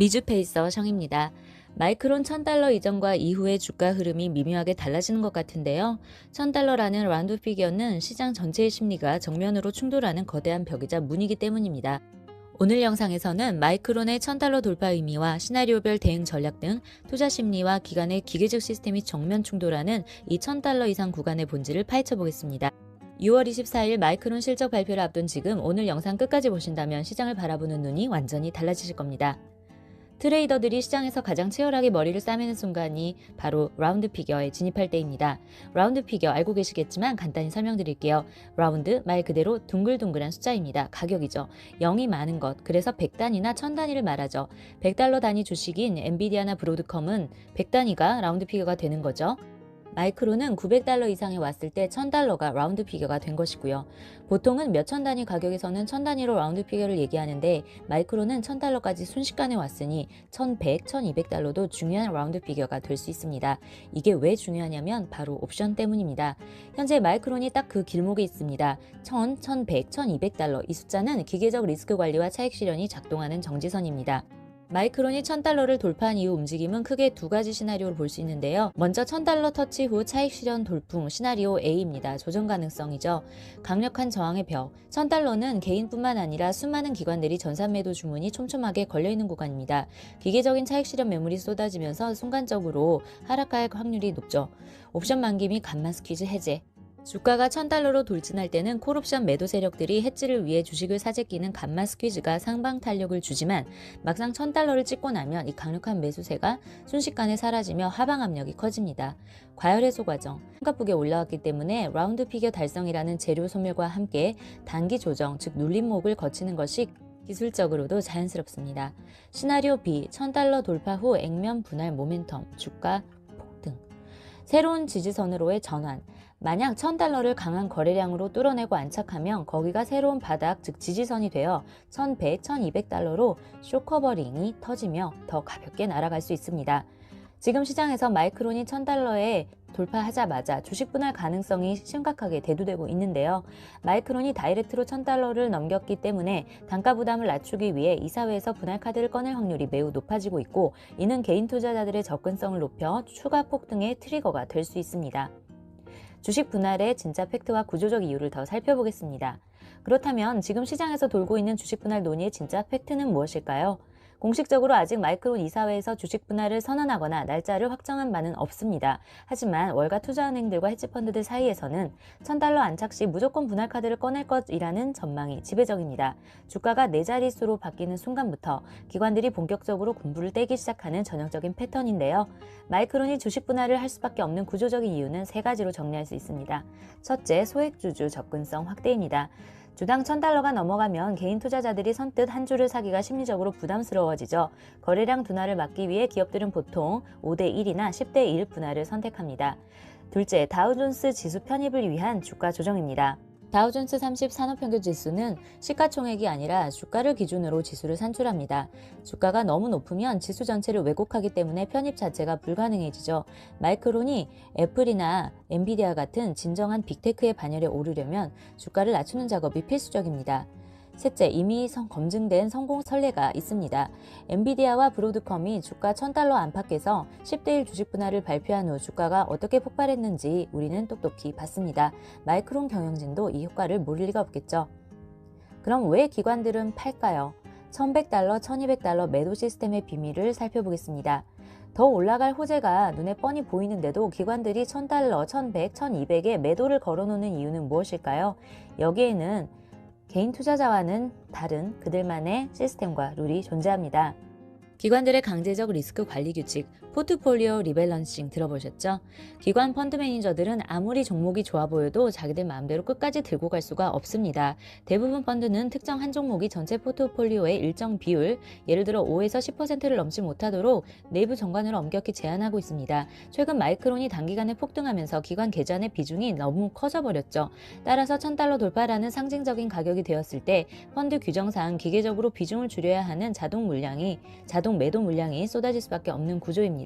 미주페이서 성입니다. 마이크론 1000달러 이전과 이후의 주가 흐름이 미묘하게 달라지는 것 같은데요. 1000달러라는 라운드 피겨는 시장 전체의 심리가 정면으로 충돌하는 거대한 벽이자 문이기 때문입니다. 오늘 영상에서는 마이크론의 1000달러 돌파 의미와 시나리오별 대응 전략 등 투자 심리와 기관의 기계적 시스템이 정면 충돌하는 이 1000달러 이상 구간의 본질을 파헤쳐 보겠습니다. 6월 24일 마이크론 실적 발표를 앞둔 지금 오늘 영상 끝까지 보신다면 시장을 바라보는 눈이 완전히 달라지실 겁니다. 트레이더들이 시장에서 가장 치열하게 머리를 싸매는 순간이 바로 라운드 피겨에 진입할 때입니다. 라운드 피겨 알고 계시겠지만 간단히 설명드릴게요. 라운드 말 그대로 둥글둥글한 숫자입니다. 가격이죠. 0이 많은 것, 그래서 100단위나 1000단위를 말하죠. 100달러 단위 주식인 엔비디아나 브로드컴은 100단위가 라운드 피겨가 되는 거죠. 마이크론은 900달러 이상에 왔을 때 1000달러가 라운드 피겨가 된 것이고요. 보통은 몇천 단위 가격에서는 1000단위로 라운드 피겨를 얘기하는데 마이크론은 1000달러까지 순식간에 왔으니 1100, 1200달러도 중요한 라운드 피겨가 될 수 있습니다. 이게 왜 중요하냐면 바로 옵션 때문입니다. 현재 마이크론이 딱 그 길목에 있습니다. 1000, 1100, 1200달러 이 숫자는 기계적 리스크 관리와 차익 실현이 작동하는 정지선입니다. 마이크론이 1000달러를 돌파한 이후 움직임은 크게 두 가지 시나리오를 볼 수 있는데요. 먼저 1000달러 터치 후 차익 실현 돌풍 시나리오 A입니다. 조정 가능성이죠. 강력한 저항의 벽. 1000달러는 개인뿐만 아니라 수많은 기관들이 전산 매도 주문이 촘촘하게 걸려있는 구간입니다. 기계적인 차익 실현 매물이 쏟아지면서 순간적으로 하락할 확률이 높죠. 옵션 만기 및 간만 스퀴즈 해제. 주가가 1000달러로 돌진할 때는 콜옵션 매도 세력들이 해지를 위해 주식을 사재끼는 간마 스퀴즈가 상방 탄력을 주지만 막상 1000달러를 찍고 나면 이 강력한 매수세가 순식간에 사라지며 하방 압력이 커집니다. 과열 해소 과정. 한가폭에 올라왔기 때문에 라운드 피겨 달성이라는 재료 소멸과 함께 단기 조정, 즉 눌림목을 거치는 것이 기술적으로도 자연스럽습니다. 시나리오 B, 1000달러 돌파 후 액면 분할 모멘텀, 주가 폭등. 새로운 지지선으로의 전환. 만약 1000달러를 강한 거래량으로 뚫어내고 안착하면 거기가 새로운 바닥, 즉 지지선이 되어 1100, 1200달러로 쇼커버링이 터지며 더 가볍게 날아갈 수 있습니다. 지금 시장에서 마이크론이 1000달러에 돌파하자마자 주식 분할 가능성이 심각하게 대두되고 있는데요. 마이크론이 다이렉트로 1000달러를 넘겼기 때문에 단가 부담을 낮추기 위해 이사회에서 분할 카드를 꺼낼 확률이 매우 높아지고 있고 이는 개인 투자자들의 접근성을 높여 추가 폭등의 트리거가 될 수 있습니다. 주식 분할의 진짜 팩트와 구조적 이유를 더 살펴보겠습니다. 그렇다면 지금 시장에서 돌고 있는 주식 분할 논의의 진짜 팩트는 무엇일까요? 공식적으로 아직 마이크론 이사회에서 주식 분할을 선언하거나 날짜를 확정한 바는 없습니다. 하지만 월가 투자은행들과 헤지펀드들 사이에서는 1000달러 안착 시 무조건 분할 카드를 꺼낼 것이라는 전망이 지배적입니다. 주가가 네 자릿수로 바뀌는 순간부터 기관들이 본격적으로 공부를 떼기 시작하는 전형적인 패턴인데요. 마이크론이 주식 분할을 할 수밖에 없는 구조적인 이유는 세 가지로 정리할 수 있습니다. 첫째, 소액주주 접근성 확대입니다. 주당 1000달러가 넘어가면 개인 투자자들이 선뜻 한 주를 사기가 심리적으로 부담스러워지죠. 거래량 둔화를 막기 위해 기업들은 보통 5대1이나 10대1 분할을 선택합니다. 둘째, 다우존스 지수 편입을 위한 주가 조정입니다. 다우존스 30 산업평균 지수는 시가총액이 아니라 주가를 기준으로 지수를 산출합니다. 주가가 너무 높으면 지수 전체를 왜곡하기 때문에 편입 자체가 불가능해지죠. 마이크론이 애플이나 엔비디아 같은 진정한 빅테크의 반열에 오르려면 주가를 낮추는 작업이 필수적입니다. 셋째, 이미 검증된 성공 선례가 있습니다. 엔비디아와 브로드컴이 주가 1000달러 안팎에서 10대1 주식 분할을 발표한 후 주가가 어떻게 폭발했는지 우리는 똑똑히 봤습니다. 마이크론 경영진도 이 효과를 모를 리가 없겠죠. 그럼 왜 기관들은 팔까요? 1100달러, 1200달러 매도 시스템의 비밀을 살펴보겠습니다. 더 올라갈 호재가 눈에 뻔히 보이는데도 기관들이 1000달러, 1100, 1200에 매도를 걸어놓는 이유는 무엇일까요? 여기에는 개인 투자자와는 다른 그들만의 시스템과 룰이 존재합니다. 기관들의 강제적 리스크 관리 규칙, 포트폴리오 리밸런싱 들어보셨죠? 기관 펀드 매니저들은 아무리 종목이 좋아 보여도 자기들 마음대로 끝까지 들고 갈 수가 없습니다. 대부분 펀드는 특정 한 종목이 전체 포트폴리오의 일정 비율, 예를 들어 5에서 10%를 넘지 못하도록 내부 정관으로 엄격히 제한하고 있습니다. 최근 마이크론이 단기간에 폭등하면서 기관 계좌의 비중이 너무 커져버렸죠. 따라서 1000달러 돌파라는 상징적인 가격이 되었을 때 펀드 규정상 기계적으로 비중을 줄여야 하는 자동 매도 물량이 쏟아질 수밖에 없는 구조입니다.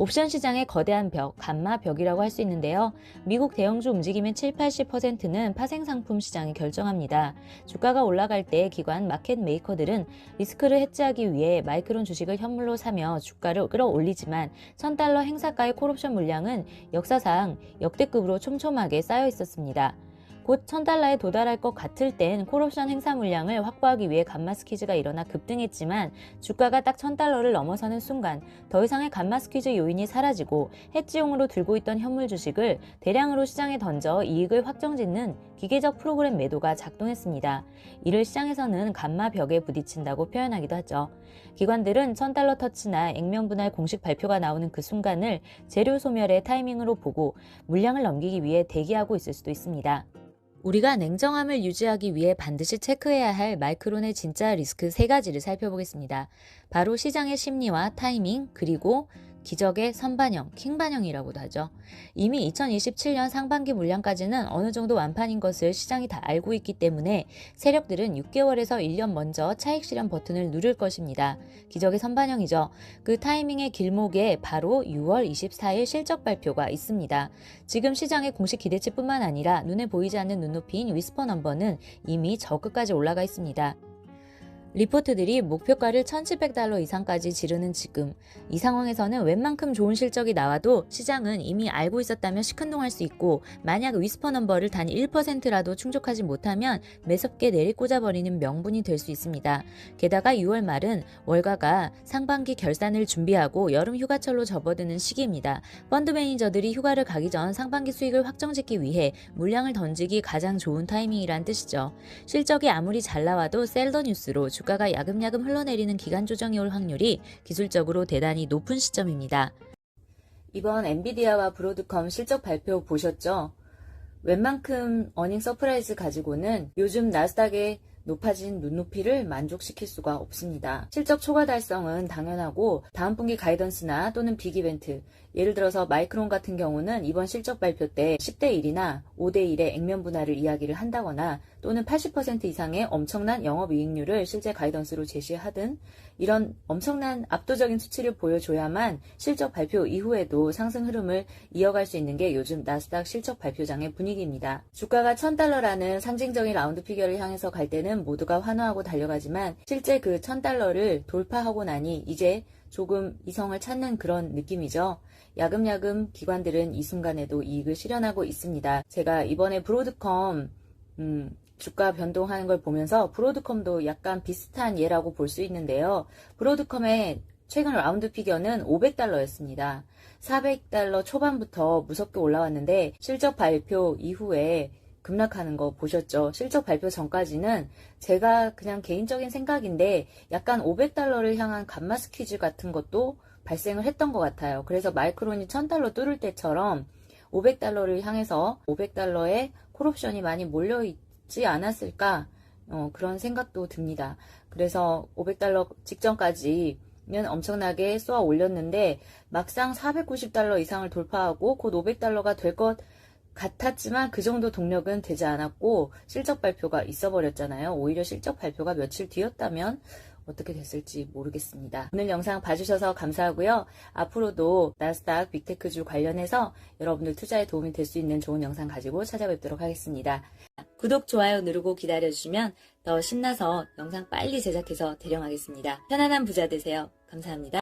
옵션 시장의 거대한 벽, 감마 벽이라고 할 수 있는데요. 미국 대형주 움직임의 7, 80%는 파생상품 시장이 결정합니다. 주가가 올라갈 때 기관 마켓 메이커들은 리스크를 해지하기 위해 마이크론 주식을 현물로 사며 주가를 끌어올리지만 1000달러 행사가의 콜옵션 물량은 역사상 역대급으로 촘촘하게 쌓여 있었습니다. 곧 1000달러에 도달할 것 같을 땐 콜옵션 행사 물량을 확보하기 위해 감마 스퀴즈가 일어나 급등했지만 주가가 딱 1000달러를 넘어서는 순간 더 이상의 감마 스퀴즈 요인이 사라지고 해지용으로 들고 있던 현물 주식을 대량으로 시장에 던져 이익을 확정짓는 기계적 프로그램 매도가 작동했습니다. 이를 시장에서는 감마 벽에 부딪힌다고 표현하기도 하죠. 기관들은 1000달러 터치나 액면 분할 공식 발표가 나오는 그 순간을 재료 소멸의 타이밍으로 보고 물량을 넘기기 위해 대기하고 있을 수도 있습니다. 우리가 냉정함을 유지하기 위해 반드시 체크해야 할 마이크론의 진짜 리스크 3가지를 살펴보겠습니다. 바로 시장의 심리와 타이밍, 그리고 기적의 선반영, 킹반영이라고도 하죠. 이미 2027년 상반기 물량까지는 어느 정도 완판인 것을 시장이 다 알고 있기 때문에 세력들은 6개월에서 1년 먼저 차익 실현 버튼을 누를 것입니다. 기적의 선반영이죠. 그 타이밍의 길목에 바로 6월 24일 실적 발표가 있습니다. 지금 시장의 공식 기대치뿐만 아니라 눈에 보이지 않는 눈높이인 위스퍼 넘버는 이미 저 끝까지 올라가 있습니다. 리포트들이 목표가를 1700달러 이상까지 지르는 지금 이 상황에서는 웬만큼 좋은 실적이 나와도 시장은 이미 알고 있었다면 시큰둥할 수 있고 만약 위스퍼 넘버를 단 1%라도 충족하지 못하면 매섭게 내리꽂아버리는 명분이 될 수 있습니다. 게다가 6월 말은 월가가 상반기 결산을 준비하고 여름 휴가철로 접어드는 시기입니다. 펀드 매니저들이 휴가를 가기 전 상반기 수익을 확정짓기 위해 물량을 던지기 가장 좋은 타이밍이란 뜻이죠. 실적이 아무리 잘 나와도 셀러 뉴스로 주가가 야금야금 흘러내리는 기간 조정이 올 확률이 기술적으로 대단히 높은 시점입니다. 이번 엔비디아와 브로드컴 실적 발표 보셨죠? 웬만큼 어닝 서프라이즈 가지고는 요즘 나스닥의 높아진 눈높이를 만족시킬 수가 없습니다. 실적 초과 달성은 당연하고 다음 분기 가이던스나 또는 빅 이벤트, 예를 들어서 마이크론 같은 경우는 이번 실적 발표 때 10대 1이나 5대 1의 액면 분할을 이야기를 한다거나 또는 80% 이상의 엄청난 영업이익률을 실제 가이던스로 제시하든 이런 엄청난 압도적인 수치를 보여줘야만 실적 발표 이후에도 상승 흐름을 이어갈 수 있는 게 요즘 나스닥 실적 발표장의 분위기입니다. 주가가 1000달러라는 상징적인 라운드 피겨를 향해서 갈 때는 모두가 환호하고 달려가지만 실제 그 1000달러를 돌파하고 나니 이제 조금 이성을 찾는 그런 느낌이죠. 야금야금 기관들은 이 순간에도 이익을 실현하고 있습니다. 제가 이번에 브로드컴 주가 변동하는 걸 보면서 브로드컴도 약간 비슷한 예라고 볼 수 있는데요. 브로드컴의 최근 라운드 피겨는 500달러였습니다. 400달러 초반부터 무섭게 올라왔는데 실적 발표 이후에 급락하는 거 보셨죠? 실적 발표 전까지는 제가 그냥 개인적인 생각인데 약간 500달러를 향한 감마 스퀴즈 같은 것도 발생을 했던 것 같아요. 그래서 마이크론이 1000달러 뚫을 때처럼 500달러를 향해서 500달러의 콜옵션이 많이 몰려있지 않았을까? 그런 생각도 듭니다. 그래서 500달러 직전까지는 엄청나게 쏘아 올렸는데 막상 490달러 이상을 돌파하고 곧 500달러가 될 것 같았지만 그 정도 동력은 되지 않았고 실적 발표가 있어버렸잖아요. 오히려 실적 발표가 며칠 뒤였다면 어떻게 됐을지 모르겠습니다. 오늘 영상 봐주셔서 감사하고요. 앞으로도 나스닥 빅테크주 관련해서 여러분들 투자에 도움이 될 수 있는 좋은 영상 가지고 찾아뵙도록 하겠습니다. 구독, 좋아요 누르고 기다려주시면 더 신나서 영상 빨리 제작해서 대령하겠습니다. 편안한 부자 되세요. 감사합니다.